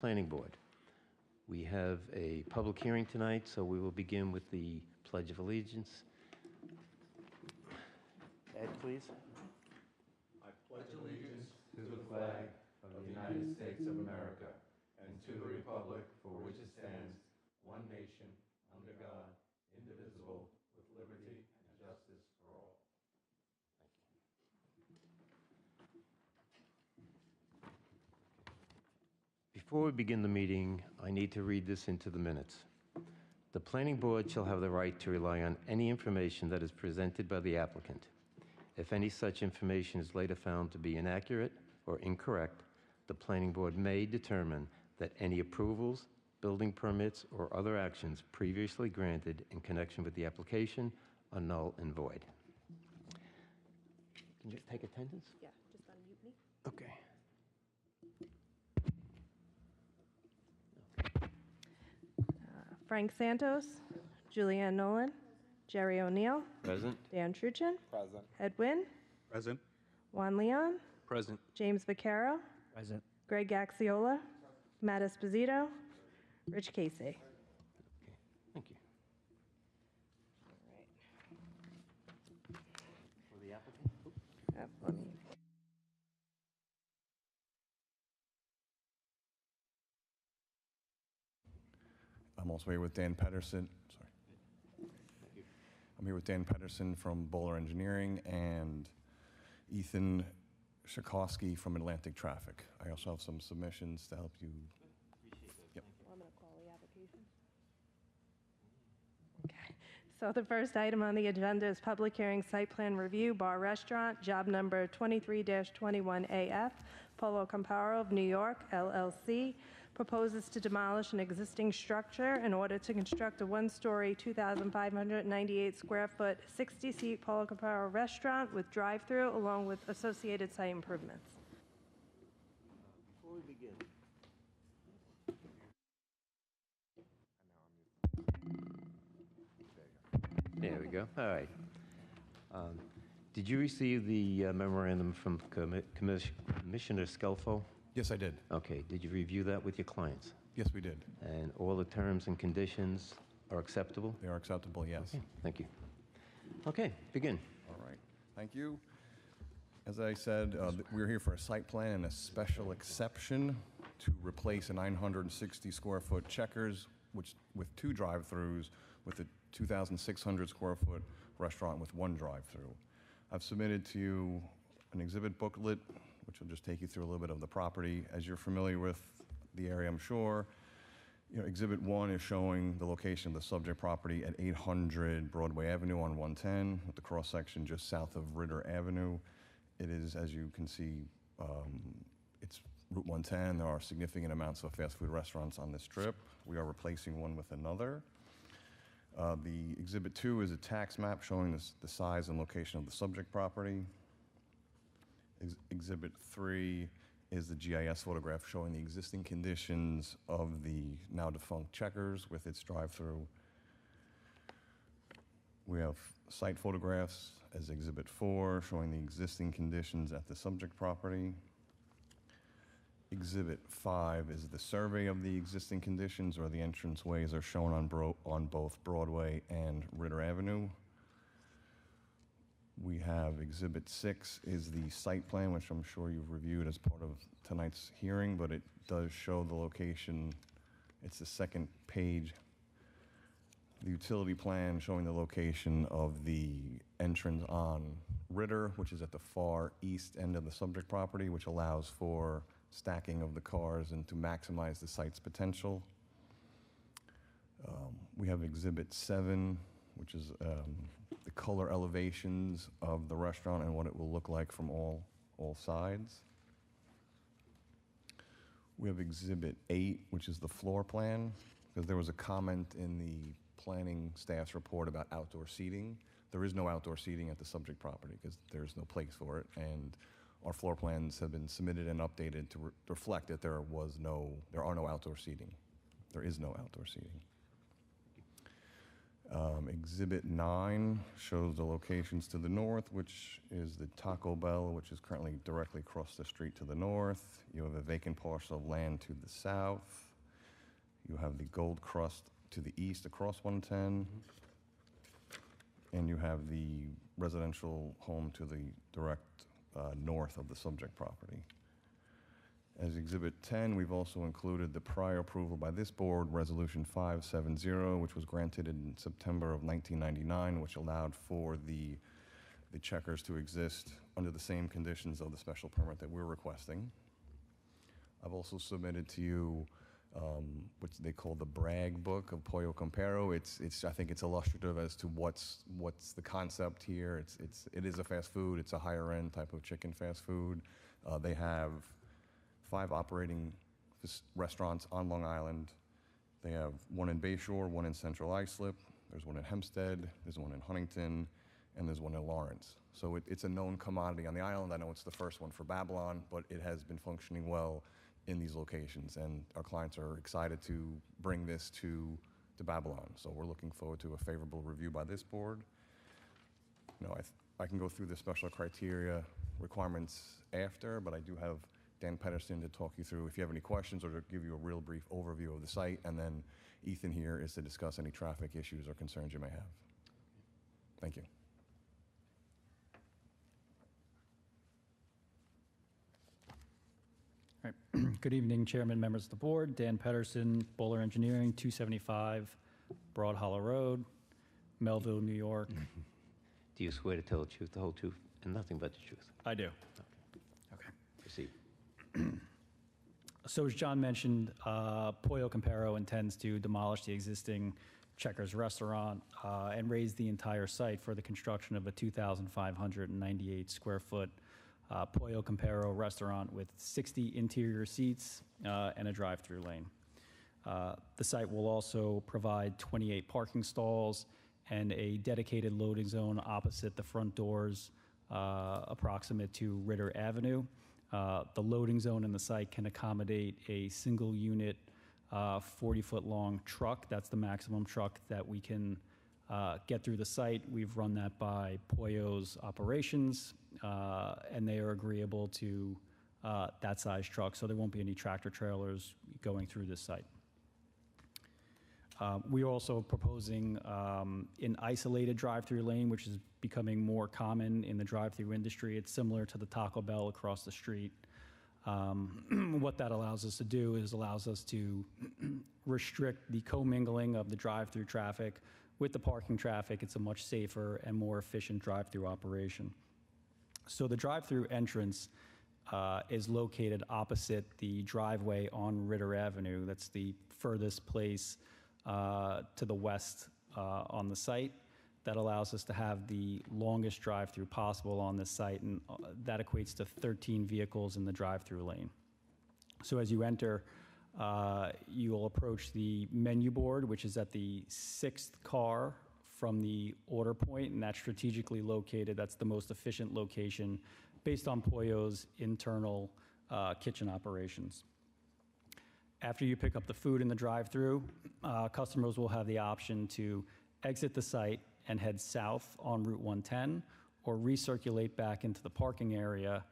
Planning Board. We have a public hearing tonight, so we will begin with the Pledge of Allegiance. Ed, please. I pledge allegiance to the flag of the United States of America and to the republic for which it stands, one nation, under God, indivisible, with liberty and justice for all. Before we begin the meeting, I need to read this into the minutes. The Planning Board shall have the right to rely on any information that is presented by the applicant. If any such information is later found to be inaccurate or incorrect, the Planning Board may determine that any approvals, building permits, or other actions previously granted in connection with the application are null and void. Can you take attendance? Yeah, just unmute me. Okay. Frank Santos, Julianne Nolan, Jerry O'Neill, Present. Dan Truchin, Present. Ed Wynn, Present. Juan Leon, Present. James Vaccaro, Present. Greg Gaxiola, Matt Esposito, Rich Casey. Okay. Thank you. For the applicant? Let me. I'm also here with Dan Pedersen. Sorry. I'm here with Dan Pedersen from Bowler Engineering and Ethan Shakowski from Atlantic Traffic. I also have some submissions to help you. Yep. I'm going to call the application. Okay. So the first item on the agenda is public hearing site plan review, bar restaurant, job number 23-21AF, Polo Camparo of New York, LLC, proposes to demolish an existing structure in order to construct a one-story, 2,598 square foot, 60-seat Polo Camparo restaurant with drive-through along with associated site improvements. Before we begin. There we go. All right. Did you receive the memorandum from Commissioner Scelfo? Yes, I did. Okay. Did you review that with your clients? Yes, we did. And all the terms and conditions are acceptable? They are acceptable, yes. Okay. Thank you. Okay. Begin. All right. Thank you. As I said, we're here for a site plan and a special exception to replace a 960 square foot Checkers, which with 2 drive-throughs, with a 2,600 square foot restaurant with 1 drive-through. I've submitted to you an exhibit booklet, which will just take you through a little bit of the property. As you're familiar with the area, I'm sure, Exhibit 1 is showing the location of the subject property at 800 Broadway Avenue on 110, with the cross-section just south of Ritter Avenue. It is, as you can see, it's Route 110. There are significant amounts of fast food restaurants on this strip. We are replacing one with another. The Exhibit 2 is a tax map showing the size and location of the subject property. Exhibit 3 is the GIS photograph showing the existing conditions of the now defunct Checkers with its drive-through. We have site photographs as Exhibit 4 showing the existing conditions at the subject property. Exhibit 5 is the survey of the existing conditions, or the entranceways are shown on both Broadway and Ritter Avenue. We have Exhibit 6 is the site plan, which I'm sure you've reviewed as part of tonight's hearing, but it does show the location. It's the second page. The utility plan showing the location of the entrance on Ritter, which is at the far east end of the subject property, which allows for stacking of the cars and to maximize the site's potential. We have Exhibit 7, which is the color elevations of the restaurant and what it will look like from all sides. We have Exhibit 8, which is the floor plan, because there was a comment in the planning staff's report about outdoor seating. There is no outdoor seating at the subject property because there's no place for it, and our floor plans have been submitted and updated to reflect that there are no outdoor seating. There is no outdoor seating. Exhibit 9 shows the locations to the north, which is the Taco Bell, which is currently directly across the street to the north. You have a vacant parcel of land to the south. You have the Gold Crust to the east across 110. And you have the residential home to the direct north of the subject property. As Exhibit 10, we've also included the prior approval by this board, Resolution 570, which was granted in September of 1999, which allowed for the checkers to exist under the same conditions of the special permit that we're requesting. I've also submitted to you which they call the brag book of Pollo Campero. I think it's illustrative as to what's the concept here. It is a fast food. It's a higher end type of chicken fast food. They have 5 operating restaurants on Long Island. They have one in Bayshore, one in Central Islip. There's one in Hempstead. There's one in Huntington, and there's one in Lawrence. So it's a known commodity on the island. I know it's the first one for Babylon, but it has been functioning well in these locations, and our clients are excited to bring this to Babylon. So we're looking forward to a favorable review by this board. I can go through the special criteria requirements after, but I do have Dan Pedersen to talk you through if you have any questions or to give you a real brief overview of the site, and then Ethan here is to discuss any traffic issues or concerns you may have. Thank you. All right. Good evening, Chairman, members of the board. Dan Pedersen, Bowler Engineering, 275 Broad Hollow Road, Melville, New York. Do you swear to tell the truth, the whole truth, and nothing but the truth? I do. Okay. Proceed. So as John mentioned, Pollo Campero intends to demolish the existing Checkers restaurant and raise the entire site for the construction of a 2,598 square foot Pollo Campero restaurant with 60 interior seats and a drive-through lane. The site will also provide 28 parking stalls and a dedicated loading zone opposite the front doors approximate to Ritter Avenue. The loading zone in the site can accommodate a single unit 40-foot long truck. That's the maximum truck that we can get through the site. We've run that by Pollo's operations, and they are agreeable to that size truck, so there won't be any tractor trailers going through this site. We are also proposing an isolated drive-through lane, which is becoming more common in the drive-through industry. It's similar to the Taco Bell across the street. What that allows us to do is allows us to restrict the commingling of the drive-through traffic with the parking traffic. It's a much safer and more efficient drive-through operation. So the drive-through entrance is located opposite the driveway on Ritter Avenue. That's the furthest place to the west on the site. That allows us to have the longest drive-through possible on this site, and that equates to 13 vehicles in the drive-through lane. So as you enter, you will approach the menu board, which is at the 6th car from the order point, and that's strategically located. That's the most efficient location based on Pollo's internal kitchen operations. After you pick up the food in the drive-through, customers will have the option to exit the site and head south on Route 110, or recirculate back into the parking area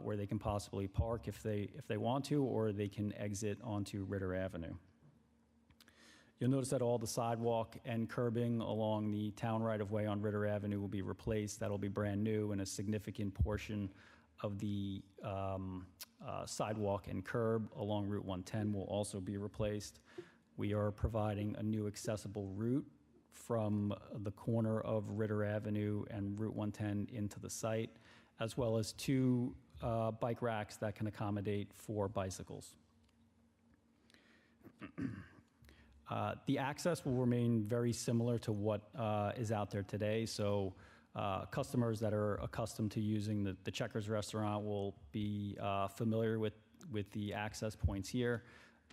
where they can possibly park if they want to, or they can exit onto Ritter Avenue. You'll notice that all the sidewalk and curbing along the town right-of-way on Ritter Avenue will be replaced. That'll be brand new, and a significant portion of the sidewalk and curb along Route 110 will also be replaced. We are providing a new accessible route from the corner of Ritter Avenue and Route 110 into the site, as well as 2 bike racks that can accommodate 4 bicycles. The access will remain very similar to what is out there today. So customers that are accustomed to using the Checkers restaurant will be familiar with the access points here.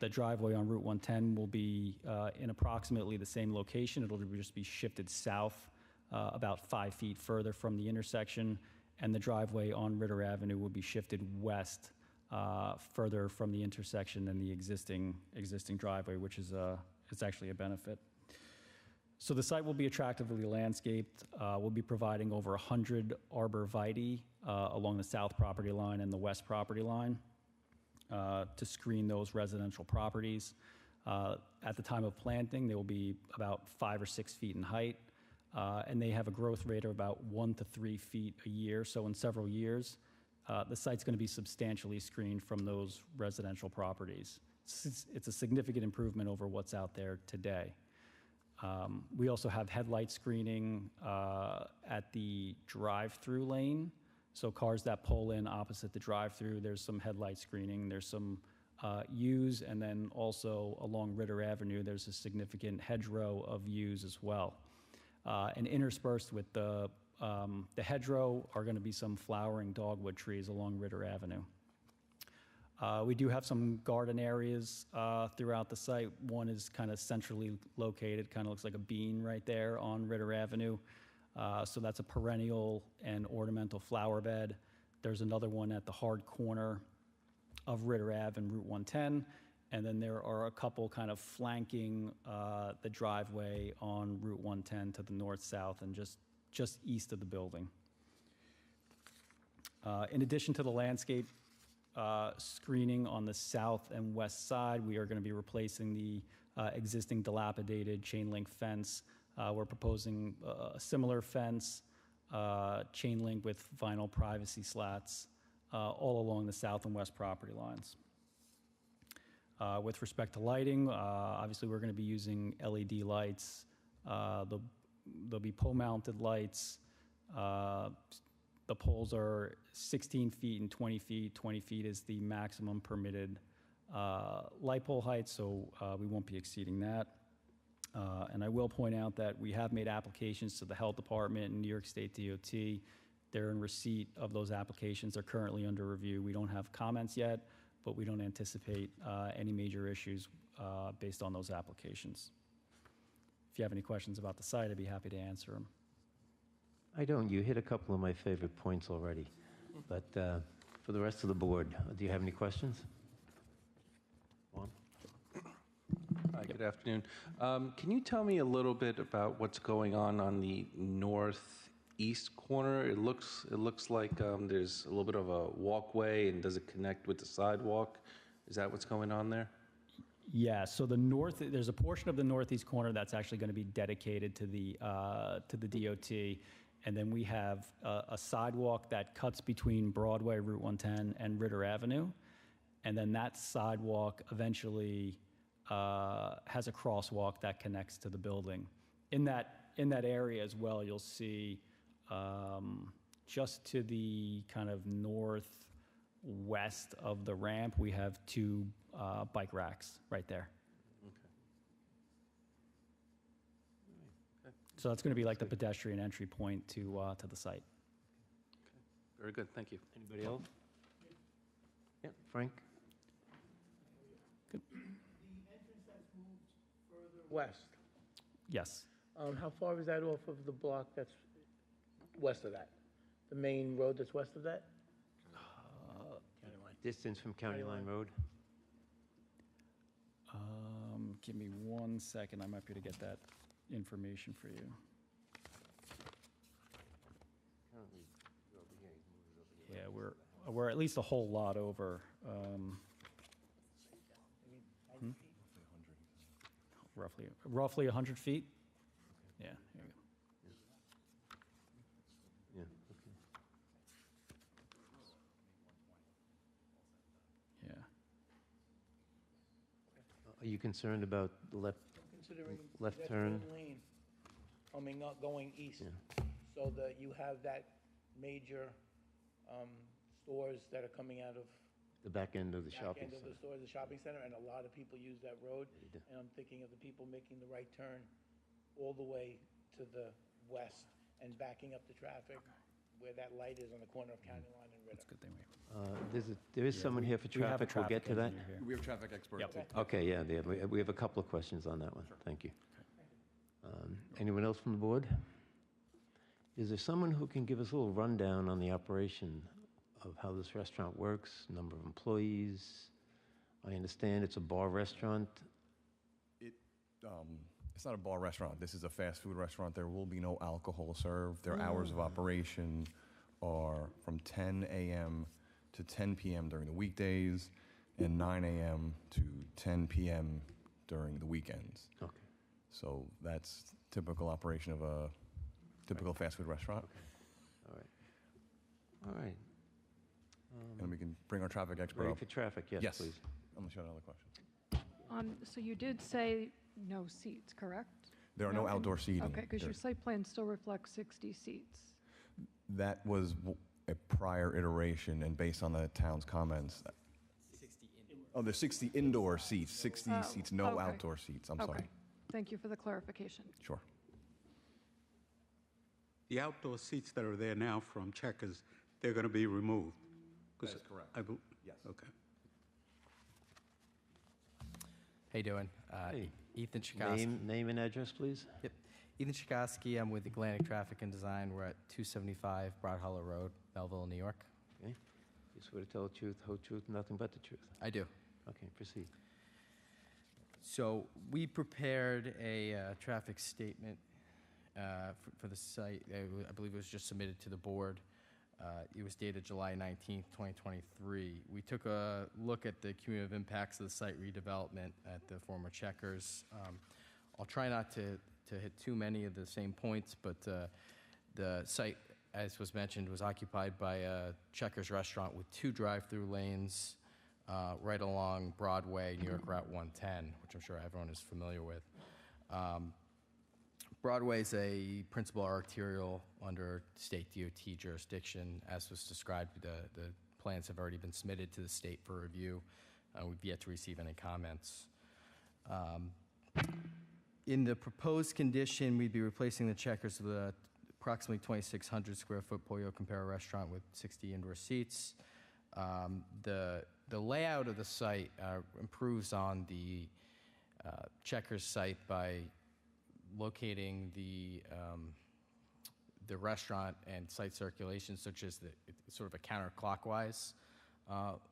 The driveway on Route 110 will be in approximately the same location. It'll just be shifted south about 5 feet further from the intersection, and the driveway on Ritter Avenue will be shifted west further from the intersection than the existing driveway, which is it's actually a benefit. So the site will be attractively landscaped. We'll be providing over 100 arborvitae along the south property line and the west property line to screen those residential properties. At the time of planting, they will be about 5 or 6 feet in height, and they have a growth rate of about 1 to 3 feet a year. So in several years, the site's going to be substantially screened from those residential properties. It's a significant improvement over what's out there today. We also have headlight screening at the drive-through lane. So cars that pull in opposite the drive-through, there's some headlight screening. There's some yews, and then also along Ritter Avenue, there's a significant hedgerow of yews as well. And interspersed with the hedgerow are going to be some flowering dogwood trees along Ritter Avenue. We do have some garden areas throughout the site. One is kind of centrally located, kind of looks like a bean right there on Ritter Avenue. So that's a perennial and ornamental flower bed. There's another one at the hard corner of Ritter Ave and Route 110. And then there are a couple kind of flanking the driveway on Route 110 to the north-south and just east of the building. In addition to the landscape screening on the south and west side, we are going to be replacing the existing dilapidated chain link fence. We're proposing a similar fence, chain link with vinyl privacy slats all along the south and west property lines. With respect to lighting, obviously we're going to be using LED lights. There'll be pole-mounted lights. The poles are 16 feet and 20 feet. 20 feet is the maximum permitted light pole height, so we won't be exceeding that. And I will point out that we have made applications to the Health Department and New York State DOT. They're in receipt of those applications. They're currently under review. We don't have comments yet, but we don't anticipate any major issues based on those applications. If you have any questions about the site, I'd be happy to answer them. I don't. You hit a couple of my favorite points already. But for the rest of the board, do you have any questions? Juan? Hi, good afternoon. Can you tell me a little bit about what's going on the northeast corner? It looks like there's a little bit of a walkway, and does it connect with the sidewalk? Is that what's going on there? Yeah, so there's a portion of the northeast corner that's actually going to be dedicated to the DOT. And then we have a sidewalk that cuts between Broadway, Route 110, and Ritter Avenue. And then that sidewalk eventually has a crosswalk that connects to the building. In that area as well, you'll see just to the kind of northwest of the ramp, we have 2 bike racks right there. So that's going to be like the pedestrian entry point to the site. Very good, thank you. Anybody else? Yeah, Frank? West. Yes. How far is that off of the block that's west of that? The main road that's west of that? Distance from County Line Road? Give me 1 second. I might be able to get that information for you. Yeah, we're at least a whole lot over. Roughly 100 feet. Yeah. Here we go. Yeah, okay. Yeah. Are you concerned about the left Considering Left pedestrian turn. lane coming up, going east, Yeah. so that you have that major stores that are coming out of the back end of the back shopping end of the center? store, the shopping center, and a lot of people use that road. They do. And I'm thinking of the people making the right turn all the way to the west and backing up the traffic where that light is on the corner of County Line and That's a Ritter. good thing. There is someone here for We have a traffic. We'll get to that. engineer here. We have traffic expert. Yep. to- Okay, yeah, we have a couple of questions on that one. Thank you. Anyone else from the board? Is there someone who can give us a little rundown on the operation of how this restaurant works, number of employees? I understand it's a bar restaurant. It's not a bar restaurant. This is a fast food restaurant. There will be no alcohol served. Their hours of operation are from 10 a.m. to 10 p.m. during the weekdays and 9 a.m. to 10 p.m. during the weekends. Okay. So that's typical operation of a typical fast food restaurant. All right. All right. And we can bring our traffic expert Ready up. for traffic? Yes, please. Unless you have another question. So you did say no seats, correct? There are no and- outdoor seating. Okay, because your There- site plan still reflects 60 seats. That was a prior iteration, and based on the town's comments. 60 indoor. Oh, there's 60 indoor seats, 60 Oh, seats, no okay. outdoor seats. I'm sorry. Okay, thank you for the clarification. Sure. The outdoor seats that are there now from Checkers, they're going to be removed? That is correct. Yes. Okay. How you doing? Hey. Ethan Chikoski. Name and address, please. Yep. Ethan Chikoski. I'm with Atlantic Traffic and Design. We're at 275 Broad Hollow Road, Melville, New York. Okay. You swear to tell the truth, whole truth, nothing but the truth. I do. Okay, proceed. So we prepared a traffic statement for the site. I believe it was just submitted to the board. It was dated July 19th, 2023. We took a look at the cumulative impacts of the site redevelopment at the former Checkers. I'll try not to hit too many of the same points, but the site, as was mentioned, was occupied by a Checkers restaurant with 2 drive-through lanes right along Broadway, New York Route 110, which I'm sure everyone is familiar with. Broadway is a principal arterial under state DOT jurisdiction. As was described, the plans have already been submitted to the state for review. We've yet to receive any comments. In the proposed condition, we'd be replacing the Checkers with a approximately 2,600 square foot Pollo Comparo restaurant with 60 indoor seats. The layout of the site improves on the Checkers site by locating the restaurant and site circulation, such as sort of a counterclockwise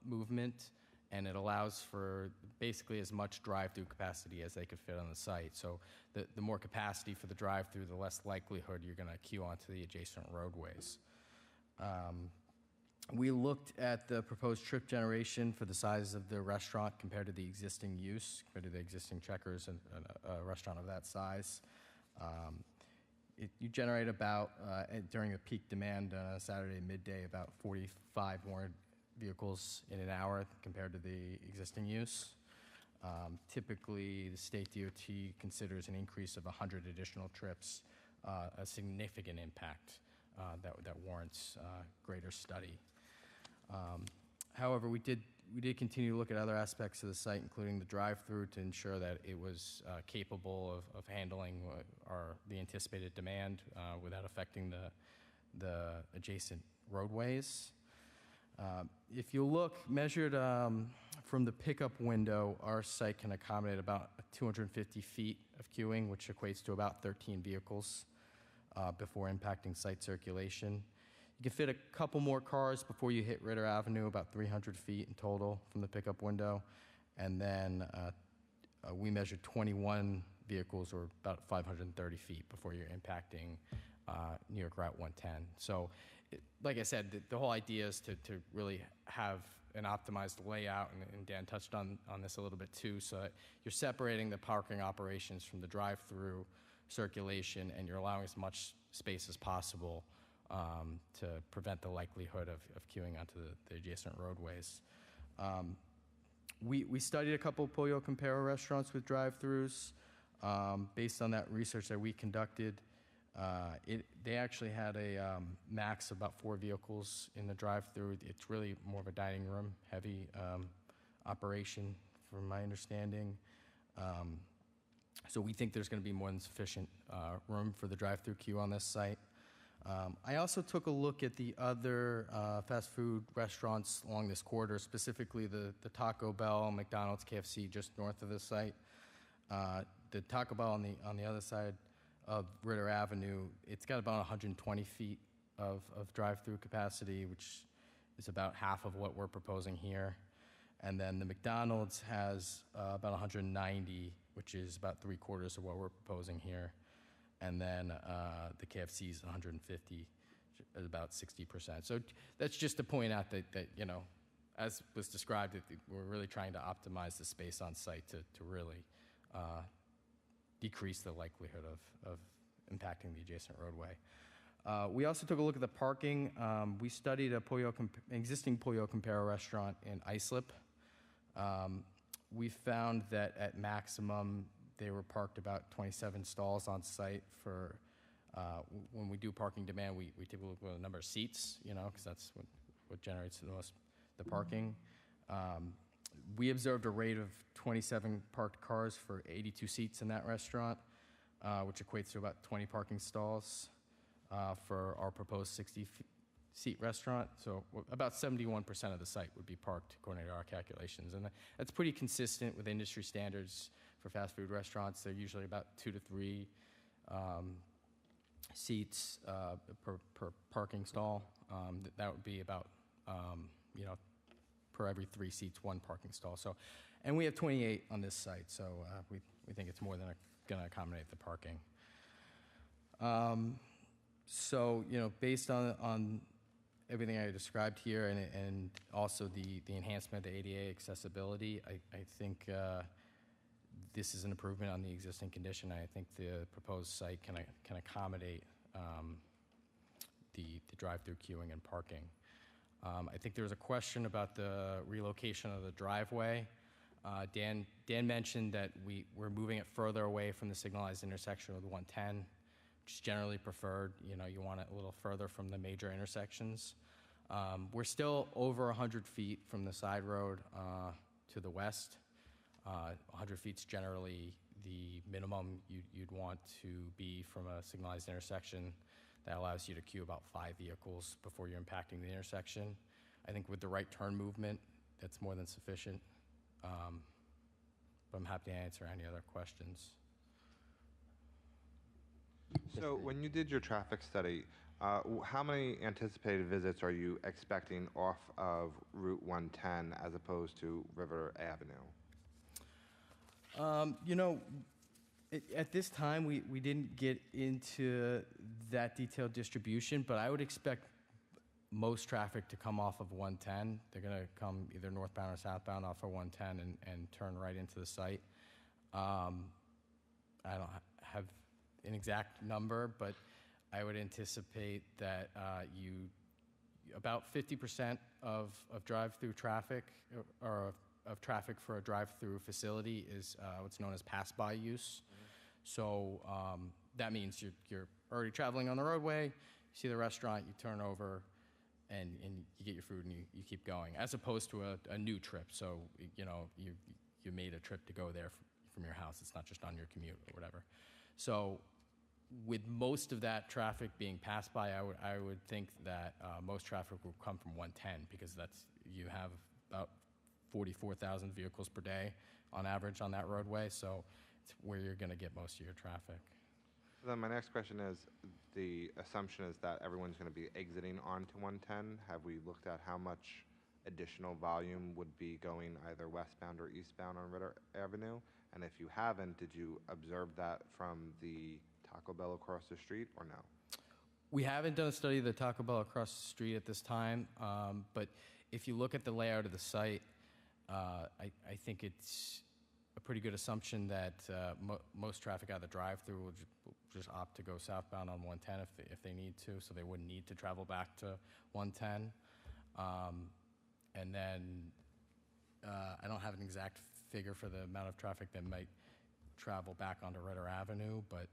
movement, and it allows for basically as much drive-through capacity as they could fit on the site. So the more capacity for the drive-through, the less likelihood you're going to queue onto the adjacent roadways. We looked at the proposed trip generation for the size of the restaurant compared to the existing use, compared to the existing Checkers and a restaurant of that size. You generate about, during a peak demand on a Saturday midday, about 45 more vehicles in an hour compared to the existing use. Typically, the state DOT considers an increase of 100 additional trips a significant impact that warrants greater study. However, we did continue to look at other aspects of the site, including the drive-through, to ensure that it was capable of handling the anticipated demand without affecting the adjacent roadways. If you look, measured from the pickup window, our site can accommodate about 250 feet of queuing, which equates to about 13 vehicles before impacting site circulation. You can fit a couple more cars before you hit Ritter Avenue, about 300 feet in total from the pickup window. And then we measured 21 vehicles, or about 530 feet, before you're impacting New York Route 110. So, like I said, the whole idea is to really have an optimized layout, and Dan touched on this a little bit too, so that you're separating the parking operations from the drive-through circulation, and you're allowing as much space as possible to prevent the likelihood of queuing onto the adjacent roadways. We studied a couple of Pollo Comparo restaurants with drive-throughs. Based on that research that we conducted, they actually had a max of about 4 vehicles in the drive-through. It's really more of a dining room heavy operation, from my understanding. So we think there's going to be more than sufficient room for the drive-through queue on this site. I also took a look at the other fast food restaurants along this corridor, specifically the Taco Bell, McDonald's, KFC, just north of this site. The Taco Bell on the other side of Ritter Avenue, it's got about 120 feet of drive-through capacity, which is about half of what we're proposing here. And then the McDonald's has about 190, which is about 3/4 of what we're proposing here. And then the KFC is 150, at about 60%. So that's just to point out that you know, as was described, that we're really trying to optimize the space on site to really decrease the likelihood of impacting the adjacent roadway. We also took a look at the parking. We studied an existing Pollo Comparo restaurant in Islip. We found that at maximum, they were parked about 27 stalls on site for, when we do parking demand, we typically look at the number of seats, you know, because that's what generates the parking. We observed a rate of 27 parked cars for 82 seats in that restaurant, which equates to about 20 parking stalls for our proposed 60-seat restaurant. So about 71% of the site would be parked according to our calculations. And that's pretty consistent with industry standards for fast food restaurants. They're usually about 2 to 3 seats per parking stall. That would be about, you know, per every 3 seats, 1 parking stall. So, and we have 28 on this site, so we think it's more than going to accommodate the parking. So, you know, based on everything I described here and also the enhancement of the ADA accessibility, I think this is an improvement on the existing condition. I think the proposed site can accommodate the drive-through queuing and parking. I think there was a question about the relocation of the driveway. Dan mentioned that we're moving it further away from the signalized intersection with 110, which is generally preferred. You know, you want it a little further from the major intersections. We're still over 100 feet from the side road to the west. 100 feet's generally the minimum you'd want to be from a signalized intersection. That allows you to queue about 5 vehicles before you're impacting the intersection. I think with the right turn movement, that's more than sufficient. But I'm happy to answer any other questions. So when you did your traffic study, how many anticipated visits are you expecting off of Route 110 as opposed to River Avenue? You know, at this time, we didn't get into that detailed distribution, but I would expect most traffic to come off of 110. They're going to come either northbound or southbound off of 110 and turn right into the site. I don't have an exact number, but I would anticipate that about 50% of drive-through traffic or of traffic for a drive-through facility is what's known as pass-by use. So that means you're already traveling on the roadway, you see the restaurant, you turn over, and you get your food and you keep going, as opposed to a new trip. So, you know, you made a trip to go there from your house. It's not just on your commute or whatever. So with most of that traffic being passed by, I would think that most traffic will come from 110 because you have about 44,000 vehicles per day on average on that roadway. So it's where you're going to get most of your traffic. Then my next question is, the assumption is that everyone's going to be exiting onto 110. Have we looked at how much additional volume would be going either westbound or eastbound on Ritter Avenue? And if you haven't, did you observe that from the Taco Bell across the street or no? We haven't done a study of the Taco Bell across the street at this time, but if you look at the layout of the site, I think it's a pretty good assumption that most traffic out of the drive-through will just opt to go southbound on 110 if they need to, so they wouldn't need to travel back to 110. And then I don't have an exact figure for the amount of traffic that might travel back onto Ritter Avenue, but...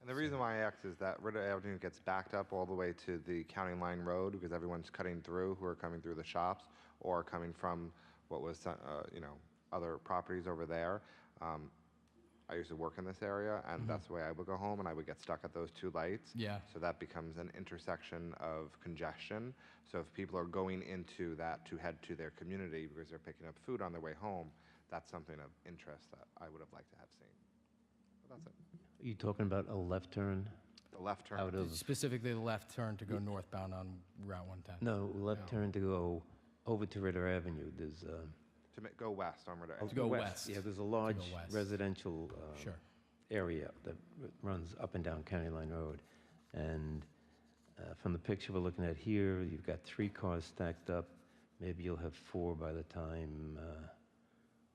and the reason why I asked is that Ritter Avenue gets backed up all the way to the County Line Road because everyone's cutting through who are coming through the shops or coming from what was, you know, other properties over there. I used to work in this area, and that's the way I would go home, and I would get stuck at those 2 lights. Yeah. So that becomes an intersection of congestion. So if people are going into that to head to their community because they're picking up food on their way home, that's something of interest that I would have liked to have seen. But that's it. Are you talking about a left turn? The left turn. Out of, Specifically the left turn to go northbound on Route 110. no, left turn to go over to Ritter Avenue, there's Go west on Ritter. To go west. Yeah, there's a large west. residential Sure. area that runs up and down County Line Road. And from the picture we're looking at here, you've got 3 cars stacked up. Maybe you'll have 4 by the time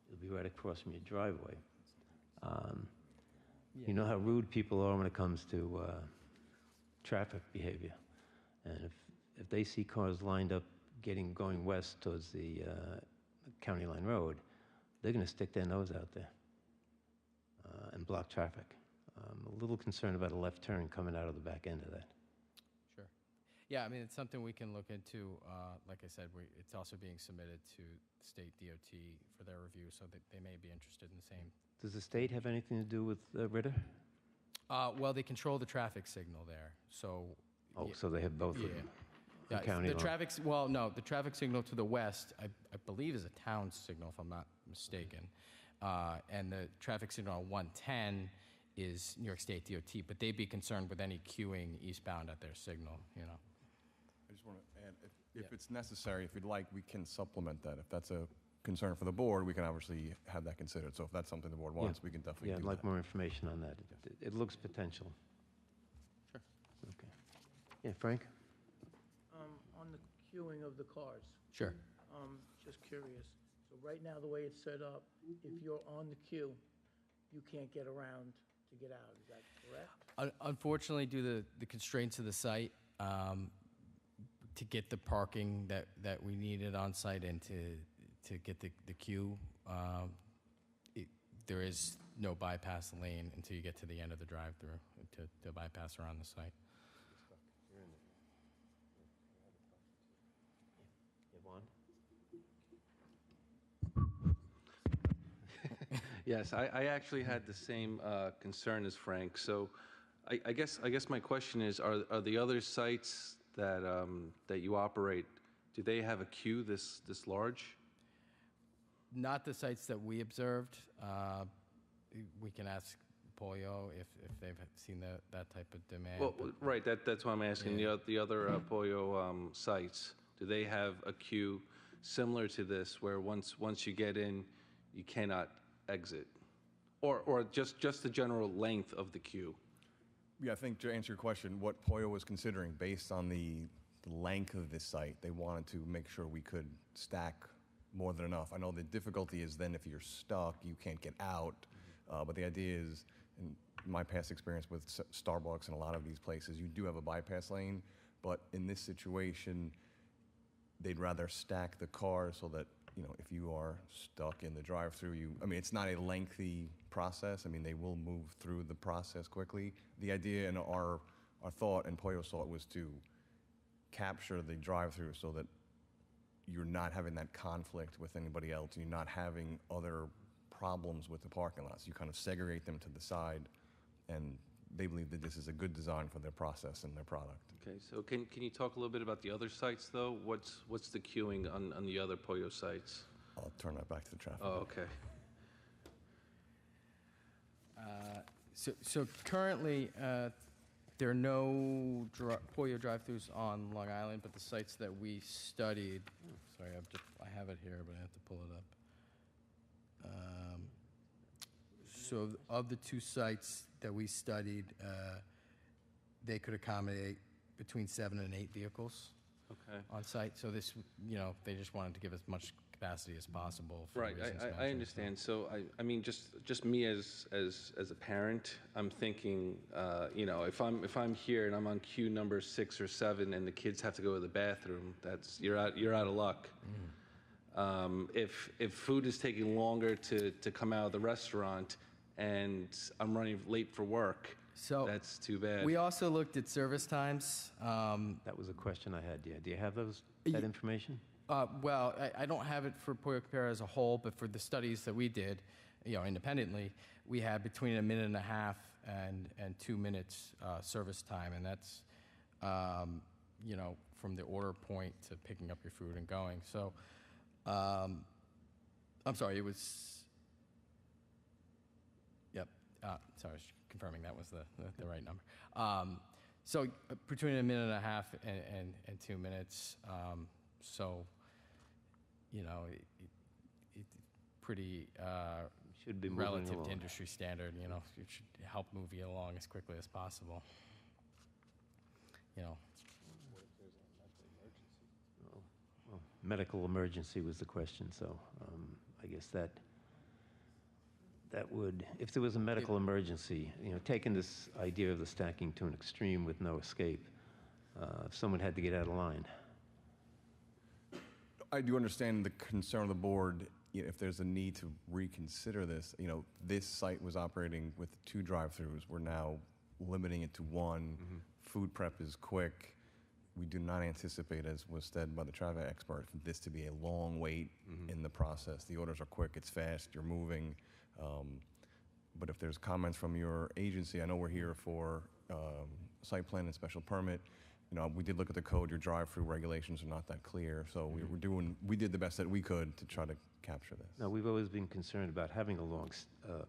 you'll be right across from your driveway. You know how rude people are when it comes to traffic behavior. And if they see cars lined up going west towards the County Line Road, they're going to stick their nose out there and block traffic. I'm a little concerned about a left turn coming out of the back end of that. Sure. Yeah, I mean, it's something we can look into. Like I said, it's also being submitted to State DOT for their review, so that they may be interested in the same. Does the state have anything to do with Ritter? Well, they control the traffic signal there, so. Oh, so they have both of them. Yeah, County the line. the traffic signal to the west, I believe, is a town signal, if I'm not mistaken. And the traffic signal on 110 is New York State DOT, but they'd be concerned with any queuing eastbound at their signal, you know. I just want to add, if it's necessary, if you'd like, we can supplement that. If that's a concern for the board, we can obviously have that considered. So if that's something the board wants, we can definitely Yeah, do I'd that. like more information on that. It looks potential. Sure. Okay. Yeah, Frank? On the queuing of the cars, Sure. just curious. So right now, the way it's set up, if you're on the queue, you can't get around to get out. Is that correct? Unfortunately, due to the constraints of the site, to get the parking that we needed on site and to get the queue, there is no bypass lane until you get to the end of the drive-through to bypass around the site. Yes, I actually had the same concern as Frank. So I guess my question is, are the other sites that you operate, do they have a queue this large? Not the sites that we observed. We can ask Pollo if they've seen that type of demand. Well, right, that's why I'm asking. Yeah. The other Pollo sites, do they have a queue similar to this, where once you get in, you cannot exit? Or just the general length of the queue? Yeah, I think to answer your question, what Pollo was considering, based on the length of this site, they wanted to make sure we could stack more than enough. I know the difficulty is then if you're stuck, you can't get out. But the idea is, in my past experience with Starbucks and a lot of these places, you do have a bypass lane. But in this situation, they'd rather stack the cars so that, you know, if you are stuck in the drive-through, I mean, it's not a lengthy process. I mean, they will move through the process quickly. The idea and our thought and Pollo's thought was to capture the drive-through so that you're not having that conflict with anybody else, and you're not having other problems with the parking lots. You kind of segregate them to the side, and they believe that this is a good design for their process and their product. Okay, so can you talk a little bit about the other sites, though? What's the queuing on the other Pollo sites? I'll turn that back to the traffic. Oh, okay. So currently, there are no Pollo drive-throughs on Long Island, but the sites that we studied, sorry, I have it here, but I have to pull it up. So of the 2 sites that we studied, they could accommodate between 7 and 8 vehicles Okay. on site. So this, you know, they just wanted to give as much capacity as possible. For Right, reasons I mentioned, understand. So I mean, just me as a parent, I'm thinking, you know, if I'm here and I'm on queue number 6 or 7 and the kids have to go to the bathroom, you're out of luck. If food is taking longer to come out of the restaurant and I'm running late for work, So that's too bad. we also looked at service times. That was a question I had, yeah. Do you have that information? Well, I don't have it for Pollo Campero as a whole, but for the studies that we did, you know, independently, we had between 1.5 minutes and 2 minutes service time, and that's, you know, from the order point to picking up your food and going. So, I'm sorry, it was. Yep. Sorry, I was confirming that was the right number. So between 1.5 minutes and 2 minutes. So, you know, it pretty Should be moving relative along. to industry standard, you know, it should help move you along as quickly as possible. You know, Well, medical emergency was the question, so I guess that would, if there was a medical emergency, you know, taking this idea of the stacking to an extreme with no escape, if someone had to get out of line. I do understand the concern of the board, you know, if there's a need to reconsider this. You know, this site was operating with 2 drive-throughs. We're now limiting it to 1. Food prep is quick. We do not anticipate, as was said by the traffic expert, for this to be a long wait in the process. The orders are quick, it's fast, you're moving. But if there's comments from your agency, I know we're here for site plan and special permit. You know, we did look at the code. Your drive-through regulations are not that clear, so we did the best that we could to try to capture this. Now, we've always been concerned about having a long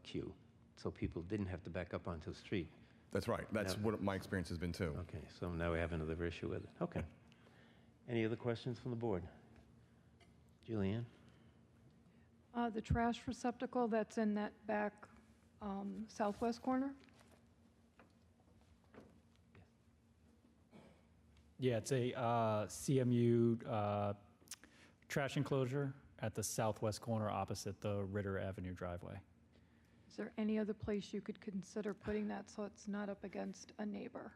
queue, so people didn't have to back up onto the street. That's right. That's what my experience has been too. Okay, so now we have another issue with it. Okay. Any other questions from the board? Julianne? The trash receptacle that's in that back southwest corner? Yeah, it's a CMU trash enclosure at the southwest corner opposite the Ritter Avenue driveway. Is there any other place you could consider putting that so it's not up against a neighbor?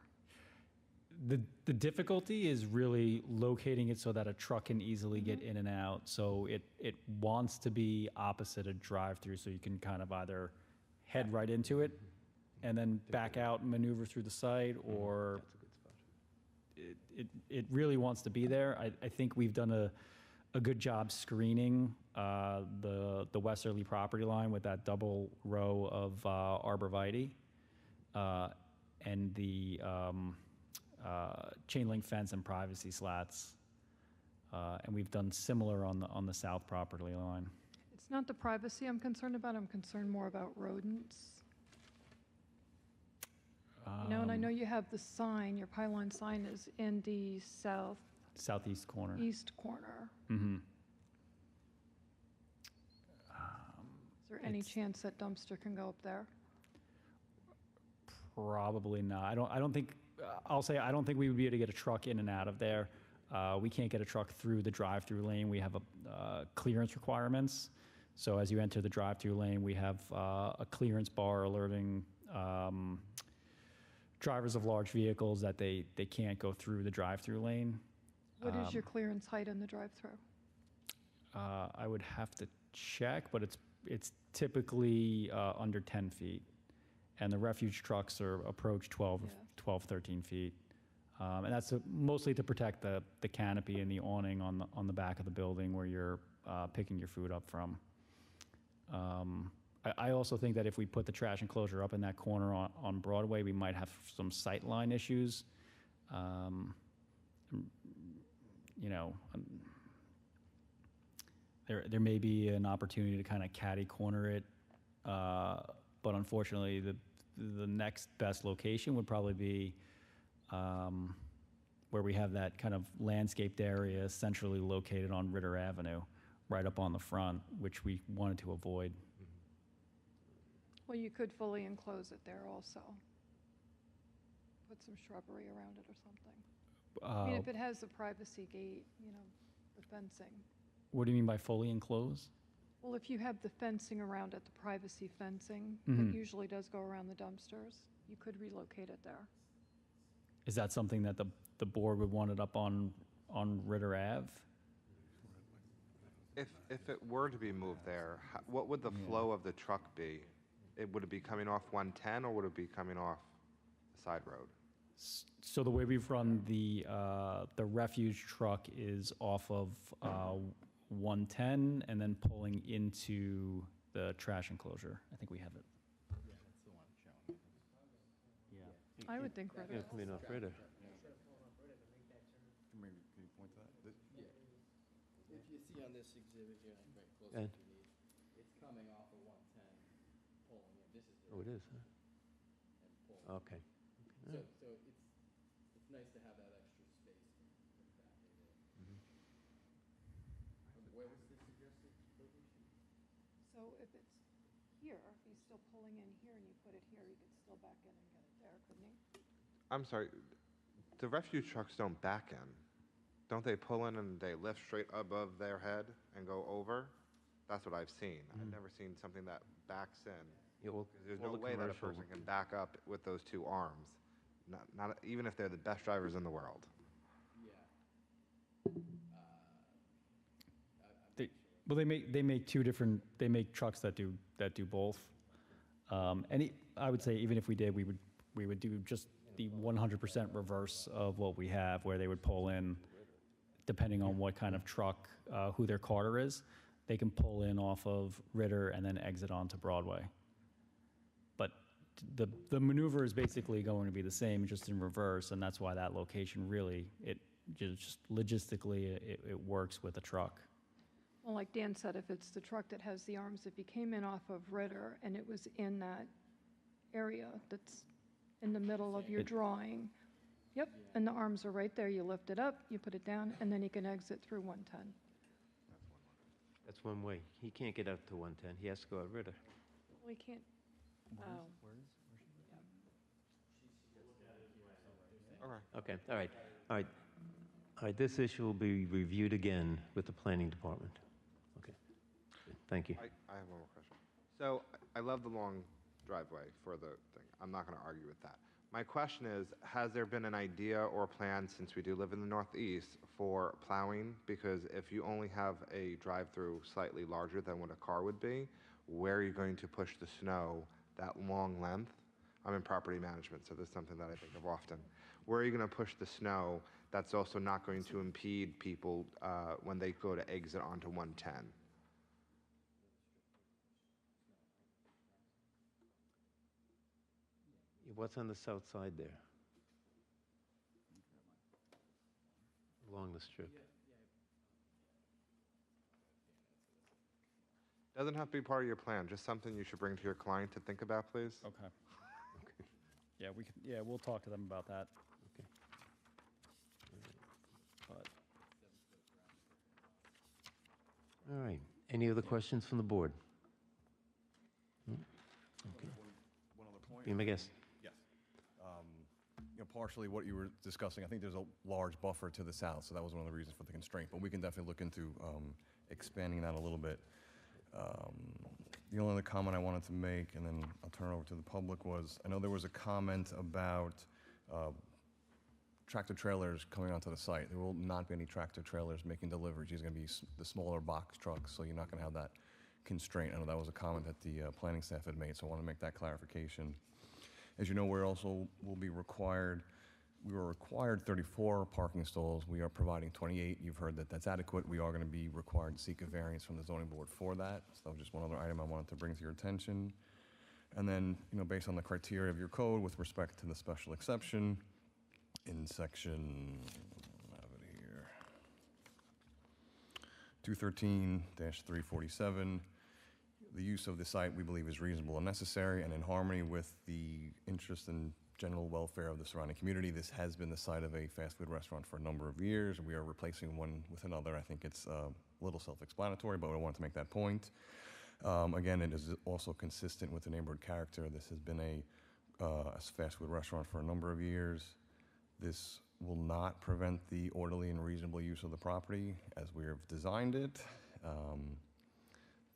The difficulty is really locating it so that a truck can easily get in and out. So it wants to be opposite a drive-through, so you can kind of either head right into it and then back out and maneuver through the site, or it really wants to be there. I think we've done a good job screening the westerly property line with that double row of arborvitae and the chain link fence and privacy slats, and we've done similar on the south property line. It's not the privacy I'm concerned about. I'm concerned more about rodents. You know, and I know you have the sign, your pylon sign is in the Southeast corner. southeast corner. Mm-hmm. Is there any chance that dumpster can go up there? Probably not. I don't think. I'll say I don't think we would be able to get a truck in and out of there. We can't get a truck through the drive-through lane. We have clearance requirements. So as you enter the drive-through lane, we have a clearance bar alerting drivers of large vehicles that they can't go through the drive-through lane. What is your clearance height in the drive-through? I would have to check, but it's typically under 10 feet. And the refuge trucks approach 12, 13 feet. And that's mostly to protect the canopy and the awning on the back of the building where you're picking your food up from. I also think that if we put the trash enclosure up in that corner on Broadway, we might have some sight line issues. You know, there may be an opportunity to kind of catty corner it, but unfortunately, the next best location would probably be where we have that kind of landscaped area centrally located on Ritter Avenue, right up on the front, which we wanted to avoid. Well, you could fully enclose it there also. Put some shrubbery around it or something. I mean, if it has the privacy gate, you know, the fencing. What do you mean by fully enclosed? Well, if you have the fencing around it, the privacy fencing, Mhm. that usually does go around the dumpsters, you could relocate it there. Is that something that the board would want it up on Ritter Ave? If it were to be moved there, what would the flow of the truck be? Would it be coming off 110 or would it be coming off the side road? So the way we've run the refuge truck is off of 110 and then pulling into the trash enclosure. I think we have it. yeah, that's the one showing. Yeah. I would think Ritter. Yeah, coming off Ritter. Maybe, can you point to that? Yeah. If you see on this exhibit here, I'm very close And- if you need, it's coming off of 110, pulling in. This is the Oh, it is, huh? and pulling. Okay. So it's nice to have that extra space to put back in there. Where was this So if it's here, if he's still pulling in here and you put it here, he could still back in and get it there, couldn't he? I'm sorry, the refuge trucks don't back in. Don't they pull in and they lift straight above their head and go over? That's what I've seen. I've never seen something that backs in. Yeah, well, 'Cause there's all no the way that a commercial- person can back up with those two arms. Not even if they're the best drivers in the world. Well, they make two different, they make trucks that do both. I would say even if we did, we would do just the 100% reverse of what we have, where they would pull in, depending on what kind of truck, who their carter is, they can pull in off of Ritter and then exit onto Broadway. But the maneuver is basically going to be the same, just in reverse, and that's why that location really, it just logistically, it works with a truck. Well, like Dan said, if it's the truck that has the arms, if you came in off of Ritter and it was in that area that's in the middle of your drawing, yep, and the arms are right there, you lift it up, you put it down, and then you can exit through 110. That's one way. He can't get out to 110. He has to go out Ritter. Well, he can't, oh. Okay, all right, all right. All right, this issue will be reviewed again with the planning department. Okay, good. Thank you. I have one more question. So I love the long driveway for the thing. I'm not going to argue with that. My question is, has there been an idea or plan, since we do live in the Northeast, for plowing? Because if you only have a drive-through slightly larger than what a car would be, where are you going to push the snow that long length? I'm in property management, so this is something that I think of often. Where are you going to push the snow that's also not going to impede people when they go to exit onto 110? What's on the south side there? Along the strip. Doesn't have to be part of your plan, just something you should bring to your client to think about, please. Okay. Yeah, we'll talk to them about that. Okay. But All right. Any other questions from the board? Okay. One other point. Be my guest. Yes. Partially what you were discussing, I think there's a large buffer to the south, so that was one of the reasons for the constraint, but we can definitely look into expanding that a little bit. The only other comment I wanted to make, and then I'll turn it over to the public, was I know there was a comment about tractor trailers coming onto the site. There will not be any tractor trailers making deliveries. These are going to be the smaller box trucks, so you're not going to have that constraint. I know that was a comment that the planning staff had made, so I want to make that clarification. As you know, we were required 34 parking stalls. We are providing 28. You've heard that that's adequate. We are going to be required to seek a variance from the zoning board for that. So that was just one other item I wanted to bring to your attention. And then, based on the criteria of your code with respect to the special exception, in section, I have it here, 213-347, the use of the site, we believe, is reasonable and necessary and in harmony with the interest and general welfare of the surrounding community. This has been the site of a fast food restaurant for a number of years. We are replacing one with another. I think it's a little self-explanatory, but I wanted to make that point. Again, it is also consistent with the neighborhood character. This has been a fast food restaurant for a number of years. This will not prevent the orderly and reasonable use of the property as we have designed it.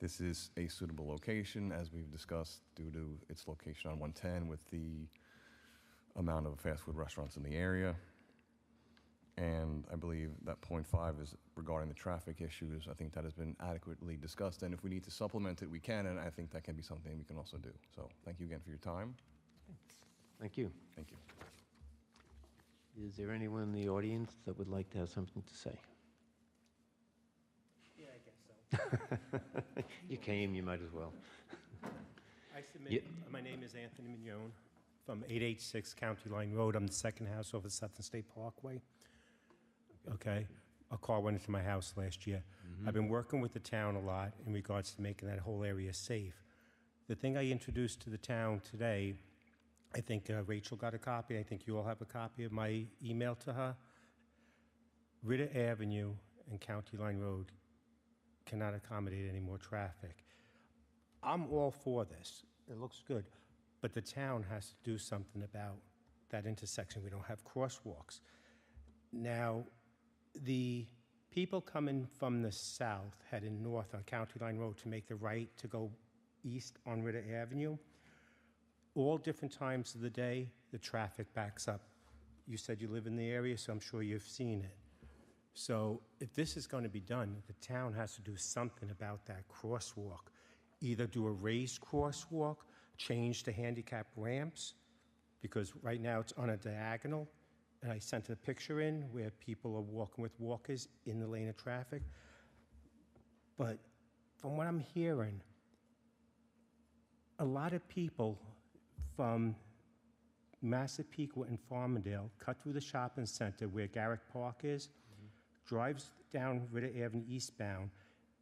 This is a suitable location, as we've discussed, due to its location on 110 with the amount of fast food restaurants in the area. And I believe that point 5 is regarding the traffic issues. I think that has been adequately discussed, and if we need to supplement it, we can, and I think that can be something we can also do. So thank you again for your time. Thank you. Thank you. Is there anyone in the audience that would like to have something to say? Yeah, I guess so. You came, you might as well. I submit, my name is Anthony Mignone from 886 County Line Road. I'm the second house off of Sutton State Parkway. Okay? A car went into my house last year. I've been working with the town a lot in regards to making that whole area safe. The thing I introduced to the town today, I think Rachel got a copy. I think you all have a copy of my email to her. Ritter Avenue and County Line Road cannot accommodate any more traffic. I'm all for this. It looks good. But the town has to do something about that intersection. We don't have crosswalks. Now, the people coming from the south heading north on County Line Road to make the right to go east on Ritter Avenue, all different times of the day, the traffic backs up. You said you live in the area, so I'm sure you've seen it. So if this is going to be done, the town has to do something about that crosswalk. Either do a raised crosswalk, change the handicap ramps, because right now it's on a diagonal, and I sent a picture in where people are walking with walkers in the lane of traffic. But from what I'm hearing, a lot of people from Massapequa and Farmingdale cut through the shopping center where Garrick Park is, drives down Ritter Avenue eastbound,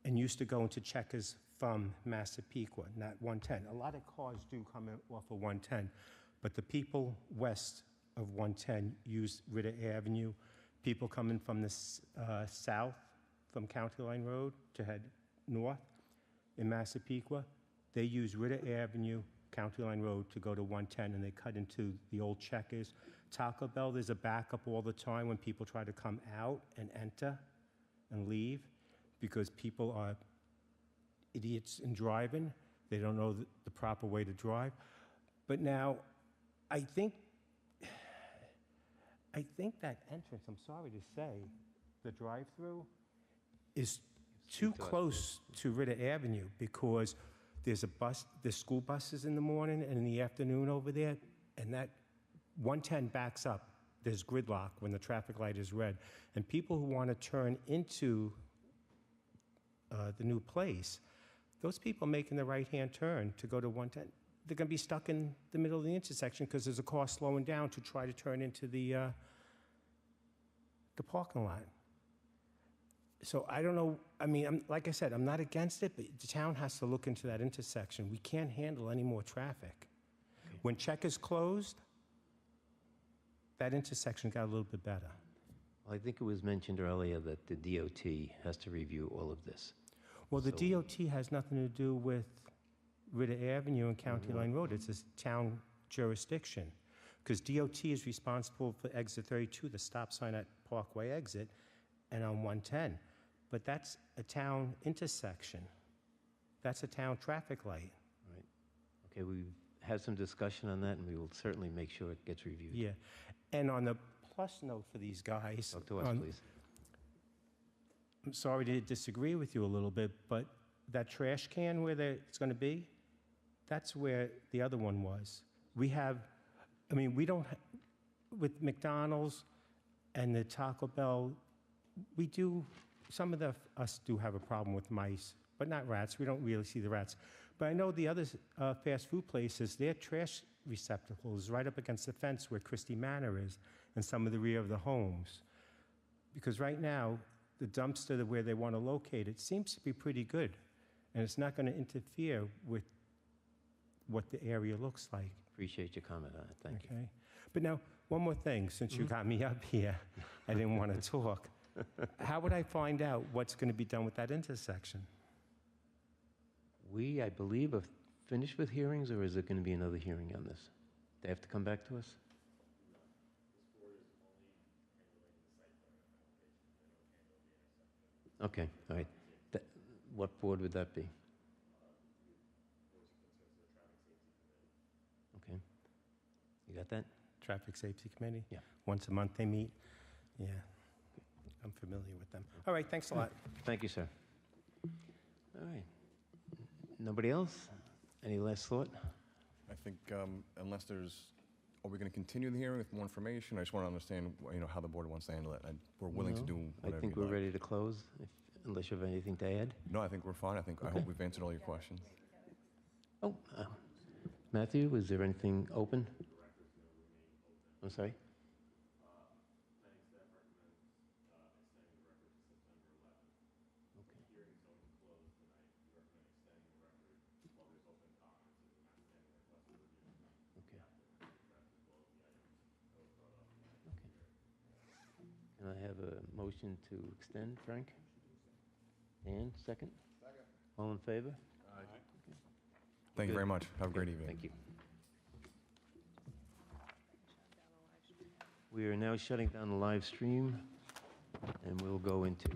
and used to go into Checkers from Massapequa, not 110. A lot of cars do come in off of 110, but the people west of 110 use Ritter Avenue. People coming from the south, from County Line Road to head north in Massapequa, they use Ritter Avenue, County Line Road to go to 110, and they cut into the old Checkers. Taco Bell, there's a backup all the time when people try to come out and enter and leave, because people are idiots in driving. They don't know the proper way to drive. But now, I think that entrance, I'm sorry to say, the drive-through, is too close to Ritter Avenue, because there's school buses in the morning and in the afternoon over there, and that 110 backs up. There's gridlock when the traffic light is red. And people who want to turn into the new place, those people making the right-hand turn to go to 110, they're going to be stuck in the middle of the intersection because there's a car slowing down to try to turn into the parking lot. So I don't know, I mean, like I said, I'm not against it, but the town has to look into that intersection. We can't handle any more traffic. When Checkers closed, that intersection got a little bit better. Well, I think it was mentioned earlier that the DOT has to review all of this. Well, the DOT has nothing to do with Ritter Avenue and County Line Road. It's a town jurisdiction, because DOT is responsible for exit 32, the stop sign at Parkway exit, and on 110. But that's a town intersection. That's a town traffic light. Right. Okay, we've had some discussion on that, and we will certainly make sure it gets reviewed. Yeah. And on the plus note for these guys, Talk to us, please. I'm sorry to disagree with you a little bit, but that trash can where it's going to be, that's where the other one was. We have, I mean, we don't, with McDonald's and the Taco Bell, we do, some of us do have a problem with mice, but not rats. We don't really see the rats. But I know the other fast food places, their trash receptacles right up against the fence where Christie Manor is and some of the rear of the homes. Because right now, the dumpster where they want to locate it seems to be pretty good, and it's not going to interfere with what the area looks like. Appreciate your comment on it. Thank you. Okay. But now, one more thing, since you got me up here, I didn't want to talk. How would I find out what's going to be done with that intersection? We, I believe, are finished with hearings, or is it going to be another hearing on this? They have to come back to us? Okay, all right. What board would that be? Okay. You got that? Traffic Safety Committee? Yeah. Once a month they meet? Yeah. I'm familiar with them. All right, thanks a lot. Thank you, sir. All right. Nobody else? Any last thought? I think unless there's, are we going to continue the hearing with more information? I just want to understand, how the board wants to handle it. We're willing to do whatever I think you'd we're like. ready to close, unless you have anything to add. No, I think we're fine. I hope we've answered all your questions. Oh, Matthew, is there anything open? I'm sorry? Can I have a motion to extend, Frank? And second? Second. All in favor? Aye. Thank you Good. very much. Have a great evening. Thank you. We are now shutting down the live stream, and we'll go into